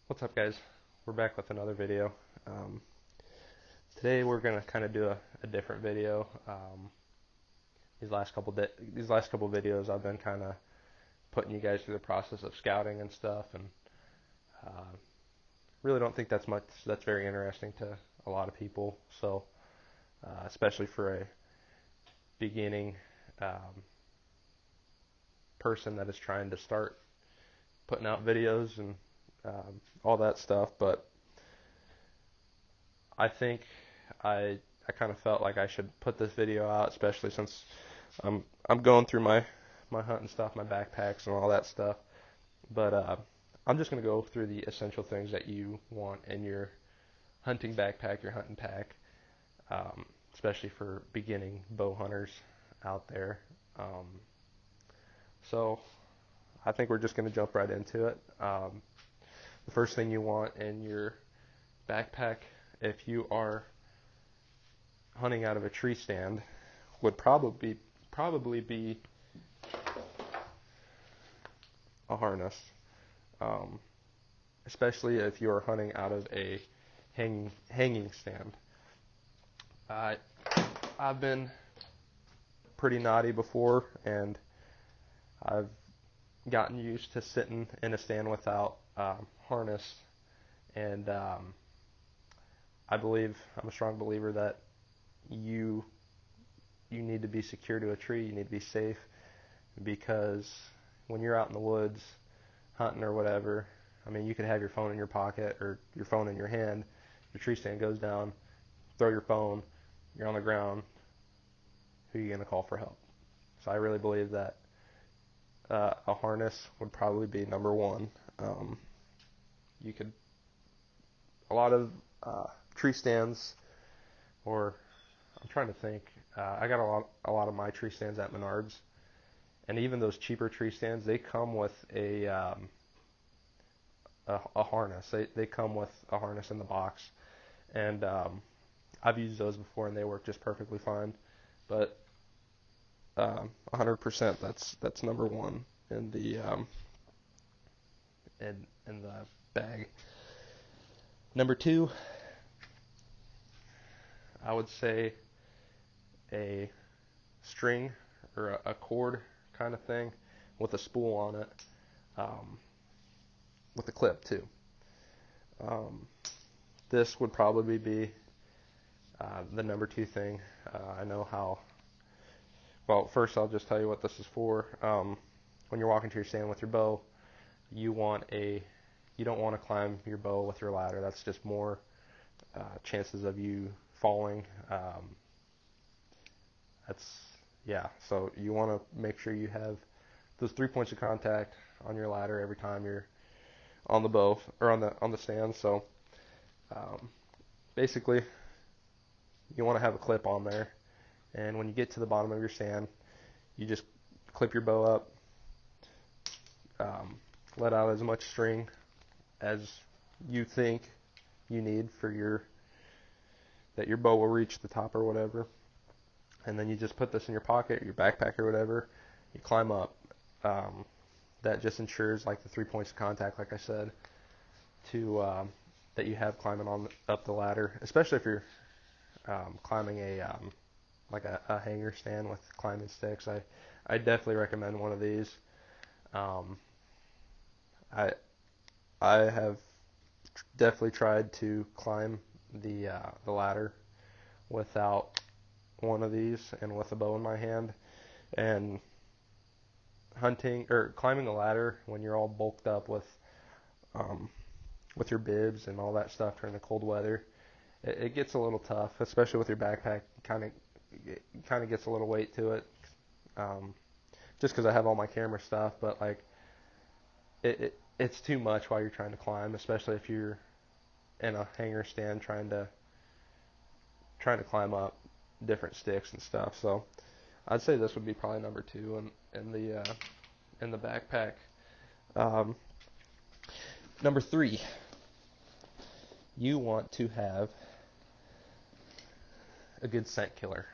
What's up, guys? We're back with another video. Um, Today we're gonna kind of do a different video. These last couple videos, I've been kind of putting you guys through the process of scouting and stuff, and uh, really don't think that's very interesting to a lot of people. So, especially for a beginning um, person that is trying to start putting out videos and all that stuff, but I think I kind of felt like I should put this video out, especially since I'm going through my hunting stuff, my backpacks and all that stuff. But I'm just gonna go through the essential things that you want in your hunting backpack, your hunting pack, um, especially for beginning bow hunters out there. Um, so I think we're just gonna jump right into it. The first thing you want in your backpack, if you are hunting out of a tree stand, would probably be a harness, um, especially if you are hunting out of a hanging stand. I I've been pretty naughty before, and I've gotten used to sitting in a stand without harness, and I'm a strong believer that you you need to be secure to a tree. You need to be safe because when you're out in the woods hunting or whatever, I mean, you could have your phone in your pocket or your phone in your hand. Your tree stand goes down, throw your phone, you're on the ground. Who are you going to call for help? So I really believe that a harness would probably be number one. Um, you could a lot of tree stands, or I'm trying to think. I got a lot of my tree stands at Menards, and even those cheaper tree stands, they come with a harness. They come with a harness in the box, and I've used those before, and they work just perfectly fine. But 100%, that's number one in the in the bag. Number two, I would say a string or a cord kind of thing with a spool on it, um, with a clip too. Um, this would probably be the number two thing. I know how. Well, first I'll just tell you what this is for. When you're walking to your stand with your bow, you want a you don't want to climb your bow with your ladder. That's just more chances of you falling. That's yeah. So you want to make sure you have those 3 points of contact on your ladder every time you're on the bow or on the stand. So um, basically, you want to have a clip on there, and when you get to the bottom of your stand, you just clip your bow up, um, let out as much string as you think you need for your bow will reach the top or whatever, and then you just put this in your pocket, your backpack or whatever. You climb up. Um, that just ensures like the 3 points of contact, like I said, to that you have climbing on up the ladder, especially if you're climbing a hanger stand with climbing sticks. I definitely recommend one of these. Um, I I have definitely tried to climb the ladder without one of these and with a bow in my hand, and hunting or climbing a ladder when you're all bulked up um, with your bibs and all that stuff during the cold weather, it gets a little tough, especially with your backpack. Kind of gets a little weight to it, um, just because I have all my camera stuff. But like it's too much while you're trying to climb, especially if you're in a hanger stand trying to climb up different sticks and stuff. So I'd say this would be probably number two in the backpack. Um, Number three, you want to have a good scent killer.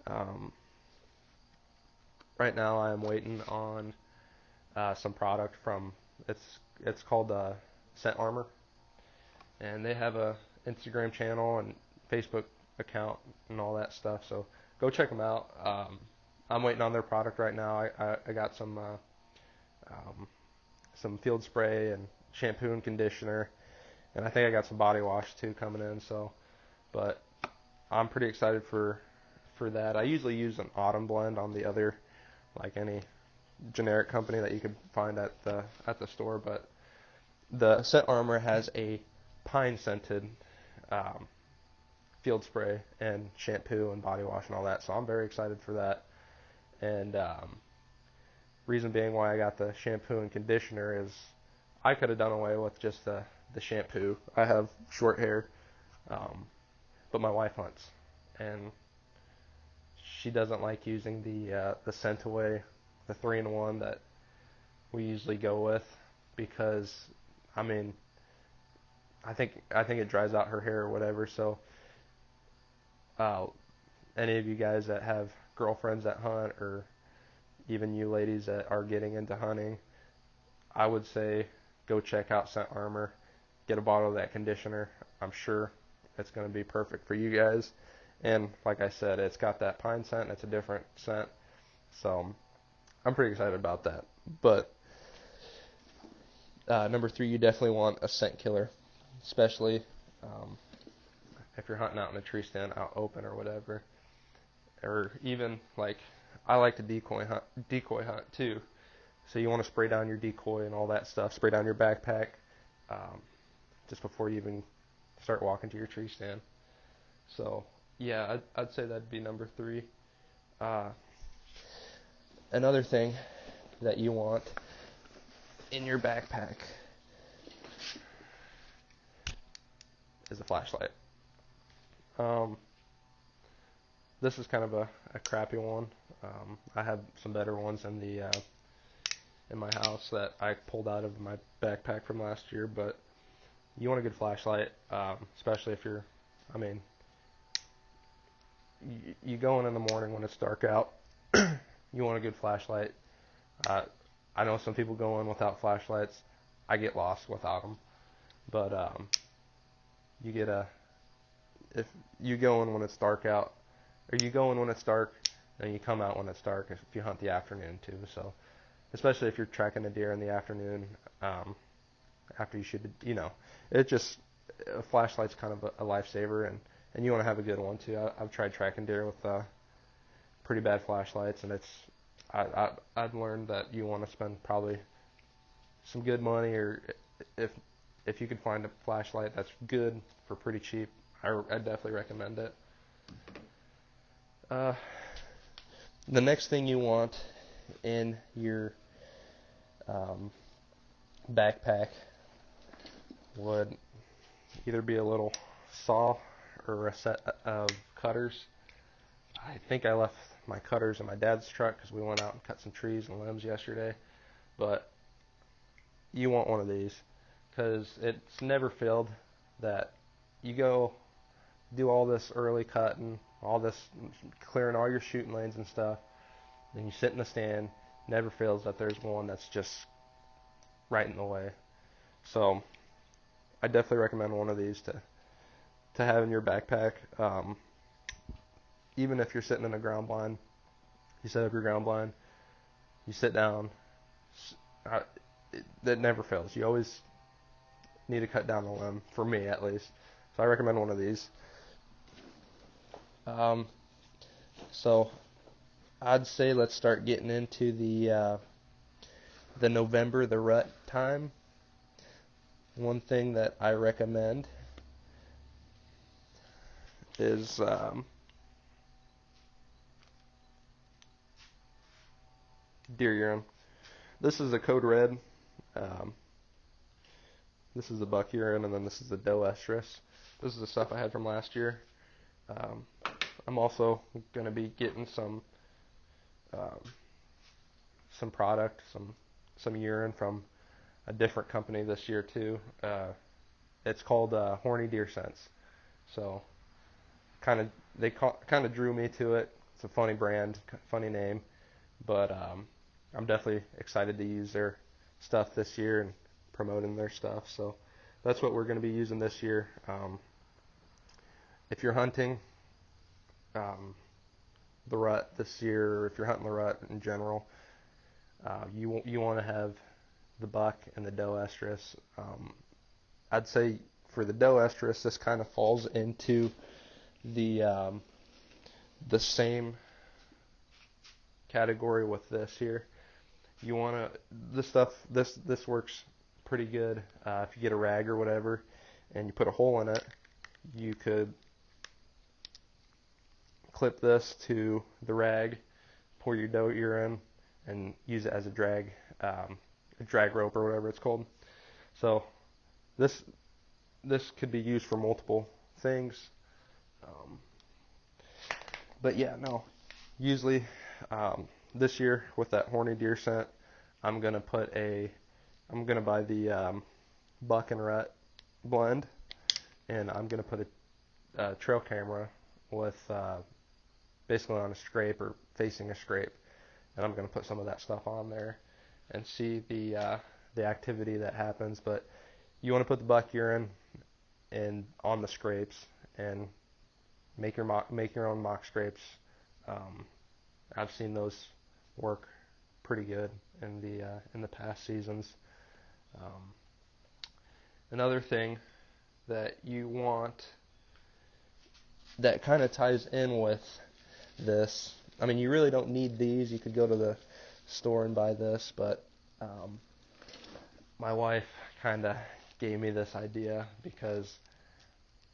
Um, right now, I am waiting on some product from it's It's called Scent Armor, and they have a Instagram channel and Facebook account and all that stuff. So go check them out. I'm waiting on their product right now. I got some field spray and shampoo and conditioner, and I think I got some body wash too coming in. So, but I'm pretty excited for that. I usually use an autumn blend on the other, like any generic company that you could find at the store, but the Scent Armor has a pine scented field spray and shampoo and body wash and all that, so I'm very excited for that. And reason being why I got the shampoo and conditioner is I could have done away with just the shampoo. I have short hair, but my wife hunts, and she doesn't like using the Scent Away, the 3-in-1 that we usually go with, because I mean, I think it dries out her hair or whatever. So any of you guys that have girlfriends that hunt, or even you ladies that are getting into hunting, I would say go check out Scent Armor, get a bottle of that conditioner. I'm sure it's going to be perfect for you guys. And like I said, it's got that pine scent. It's a different scent. So I'm pretty excited about that. But number 3, you definitely want a scent killer, especially if you're hunting out in a tree stand, out open or whatever. Or even, like, I like to decoy hunt too. So you want to spray down your decoy and all that stuff, spray down your backpack just before you even start walking to your tree stand. So yeah, I'd say that'd be number 3. Another thing that you want in your backpack is a flashlight. This is kind of a crappy one. I have some better ones in my house that I pulled out of my backpack from last year, but you want a good flashlight, especially if you're, I mean, you go in the morning when it's dark out. You want a good flashlight. I know some people go in without flashlights. I get lost without them. But if you go in when it's dark out, or you go in when it's dark, and you come out when it's dark if you hunt the afternoon too. So, especially if you're tracking a deer in the afternoon, after you should, a flashlight's kind of a lifesaver, and you want to have a good one too. I've tried tracking deer with pretty bad flashlights, and I've learned that you want to spend probably some good money, or if you could find a flashlight that's good for pretty cheap, I definitely recommend it. The next thing you want in your backpack would either be a little saw or a set of cutters. I think I left my cutters in my dad's truck because we went out and cut some trees and limbs yesterday. But you want one of these because it's never failed that you go do all this early cutting, all this clearing all your shooting lanes and stuff, then you sit in the stand. Never fails that there's one that's just right in the way. So I definitely recommend one of these to have in your backpack. Even if you're sitting in a ground blind, you set up your ground blind, you sit down. That never fails. You always need to cut down the limb, for me at least. So I recommend one of these. So I'd say let's start getting into the November, the rut time. One thing that I recommend is deer urine. This is a Code Red. This is the buck urine, and then this is the doe estrus. This is the stuff I had from last year. I'm also going to be getting some product, some urine from a different company this year too. It's called Horny Deer Sense. So kind of drew me to it. It's a funny brand, funny name, but I'm definitely excited to use their stuff this year and promoting their stuff. So that's what we're going to be using this year. If you're hunting the rut this year, or if you're hunting the rut in general, you want to have the buck and the doe estrus. I'd say for the doe estrus, this kind of falls into the same category with this here. You want to, this works pretty good. If you get a rag or whatever and you put a hole in it, you could clip this to the rag, pour your doe ear in, and use it as a drag rope or whatever it's called. So this could be used for multiple things. But yeah, no. Usually, this year with that horny deer scent, I'm gonna buy the buck and rut blend, and I'm gonna put a trail camera with basically on a scrape or facing a scrape, and I'm gonna put some of that stuff on there and see the activity that happens. But you want to put the buck urine and on the scrapes and make your own mock scrapes. I've seen those work pretty good in the past seasons. Another thing that you want that kind of ties in with this, I mean, you really don't need these. You could go to the store and buy this, but my wife kind of gave me this idea because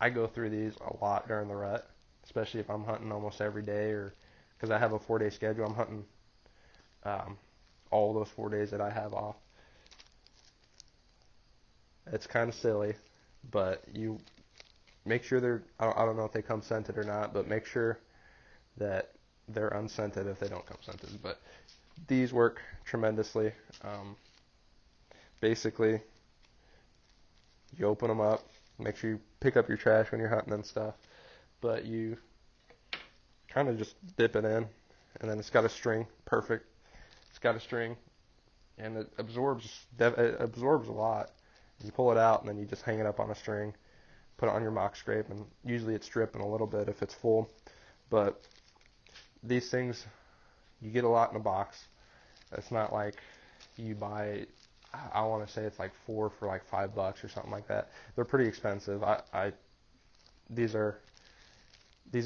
I go through these a lot during the rut, especially if I'm hunting almost every day, or because I have a 4-day schedule. I'm hunting all those 4 days that I have off. It's kind of silly, but you make sure I don't know if they come scented or not, but make sure that they're unscented if they don't come scented. But these work tremendously. Basically, you open them up, make sure you pick up your trash when you're hunting and stuff, but you kind of just dip it in, and then it's got a string. Perfect. It's got a string, and it absorbs a lot. You pull it out, and then you just hang it up on a string, put it on your mock scrape, and usually it's dripping a little bit if it's full. But these things, you get a lot in a box. It's not like you buy, I want to say it's like 4 for like $5 or something like that. They're pretty expensive. These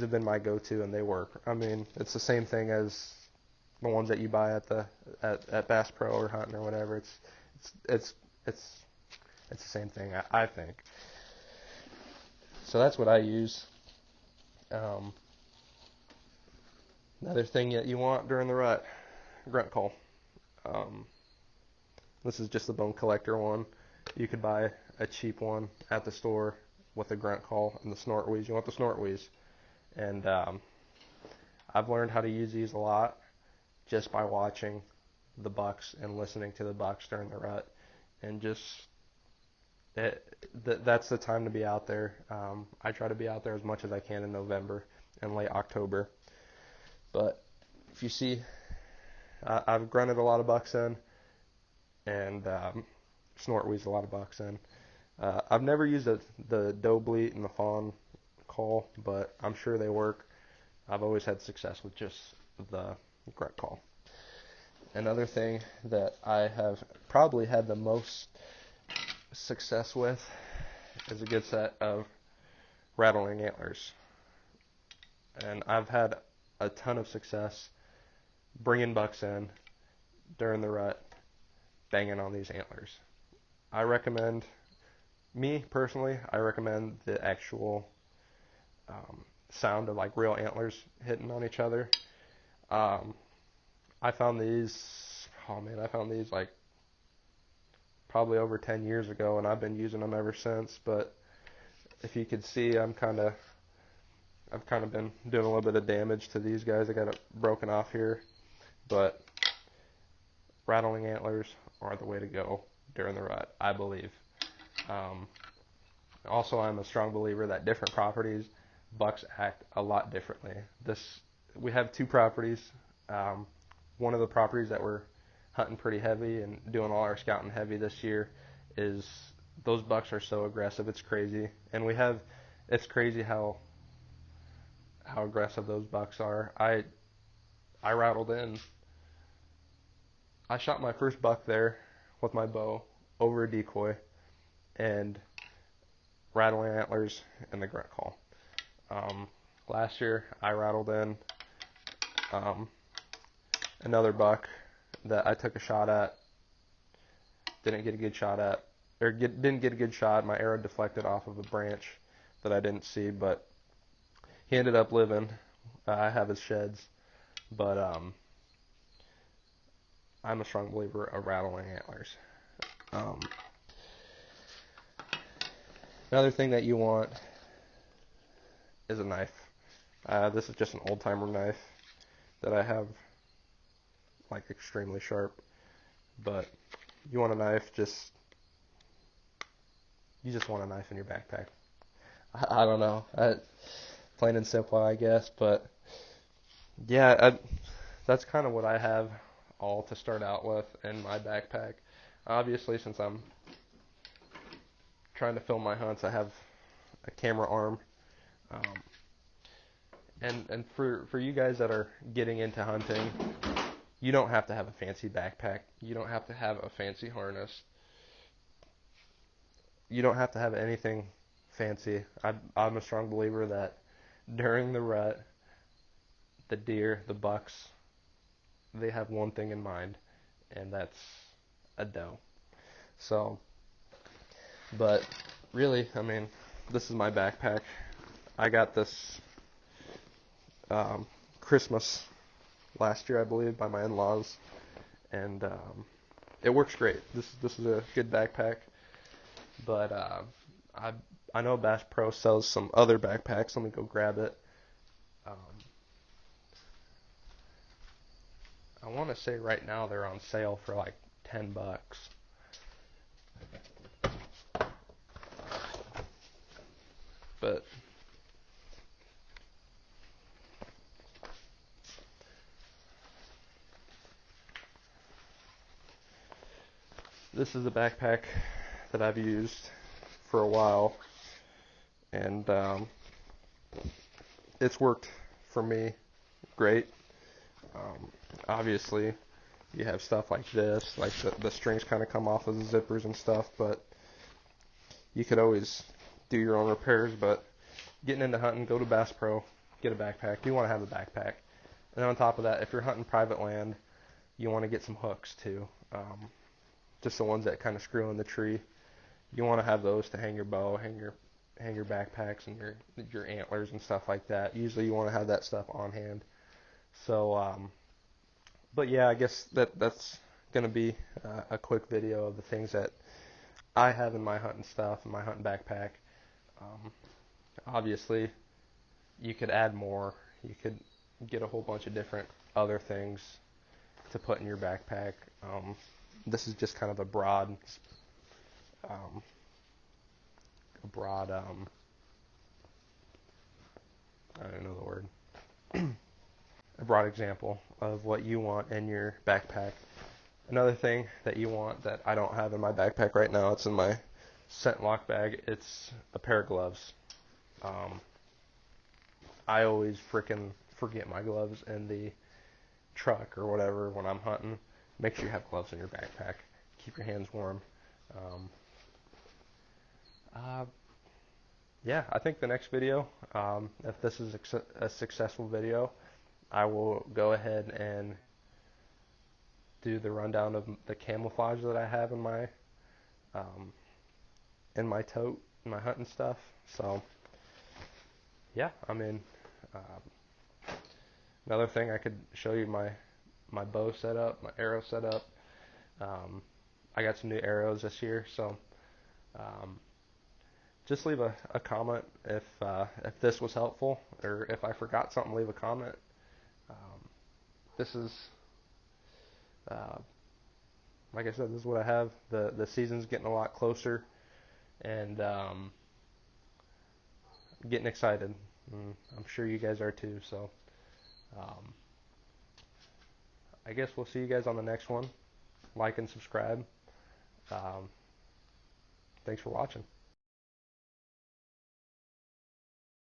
have been my go-to, and they work. I mean, it's the same thing as the ones that you buy at Bass Pro or hunting or whatever. It's the same thing, I think. So that's what I use. Another thing that you want during the rut, grunt call. This is just the bone collector one. You could buy a cheap one at the store with a grunt call and the snort wheeze. You want the snort wheeze. And I've learned how to use these a lot just by watching the bucks and listening to the bucks during the rut. And just that's the time to be out there. I try to be out there as much as I can in November and late October. But if you see, I've grunted a lot of bucks in, and snort wheezed a lot of bucks in. I've never used the doe bleat and the fawn call, but I'm sure they work. I've always had success with just the grunt call. Another thing that I have probably had the most success with is a good set of rattling antlers. And I've had a ton of success bringing bucks in during the rut, banging on these antlers. I recommend the actual sound of like real antlers hitting on each other. I found these like probably over 10 years ago, and I've been using them ever since. But if you could see, I've kind of been doing a little bit of damage to these guys. I got it broken off here, but rattling antlers are the way to go during the rut, I believe. Also, I'm a strong believer that different properties, bucks act a lot differently. We have 2 properties. One of the properties that we're hunting pretty heavy and doing all our scouting heavy this year is those bucks are so aggressive, it's crazy. And it's crazy how aggressive those bucks are. I rattled in. I shot my first buck there with my bow over a decoy and rattling antlers and the grunt call. Last year I rattled in another buck that I took a shot at, didn't get a good shot at, or didn't get a good shot. My arrow deflected off of a branch that I didn't see, but he ended up living. I have his sheds, but I'm a strong believer of rattling antlers. Another thing that you want is a knife. This is just an old-timer knife that I have, like, extremely sharp. But you want a knife, you just want a knife in your backpack. I don't know. Plain and simple, I guess. But yeah, that's kind of what I have all to start out with in my backpack. Obviously, since I'm trying to film my hunts, I have a camera arm. And for you guys that are getting into hunting, you don't have to have a fancy backpack. You don't have to have a fancy harness. You don't have to have anything fancy. I'm a strong believer that during the rut, the deer, the bucks, they have one thing in mind, and that's a doe. So, but really, I mean, this is my backpack. I got this Christmas last year, I believe, by my in-laws, and it works great. This is a good backpack, but I know Bass Pro sells some other backpacks. Let me go grab it. I want to say right now they're on sale for like $10. But this is a backpack that I've used for a while, and it's worked for me great. Obviously, you have stuff like this, like the strings kind of come off of the zippers and stuff, but you could always do your own repairs. But getting into hunting, go to Bass Pro, get a backpack. You want to have a backpack. And then on top of that, if you're hunting private land, you want to get some hooks too. Just the ones that kind of screw in the tree. You want to have those to hang your bow, hang your backpacks and your antlers and stuff like that. Usually you want to have that stuff on hand. So, but yeah, I guess that's gonna be a quick video of the things that I have in my hunting stuff, in my hunting backpack. Obviously, you could add more. You could get a whole bunch of different other things to put in your backpack. This is just kind of a broad, I don't know the word, a broad example of what you want in your backpack. Another thing that you want that I don't have in my backpack right now, it's in my scent lock bag, it's a pair of gloves. I always freaking forget my gloves in the truck or whatever when I'm hunting. Make sure you have gloves in your backpack. Keep your hands warm. Yeah, I think the next video, if this is a successful video, I will go ahead and do the rundown of the camouflage that I have in my tote, in my hunting stuff. So yeah, I mean, another thing, I could show you my bow setup, my arrow setup. I got some new arrows this year, so just leave a comment if this was helpful, or if I forgot something, leave a comment. This is, like I said, this is what I have. The season's getting a lot closer, and getting excited. I'm sure you guys are too. So I guess we'll see you guys on the next one. Like and subscribe. Thanks for watching.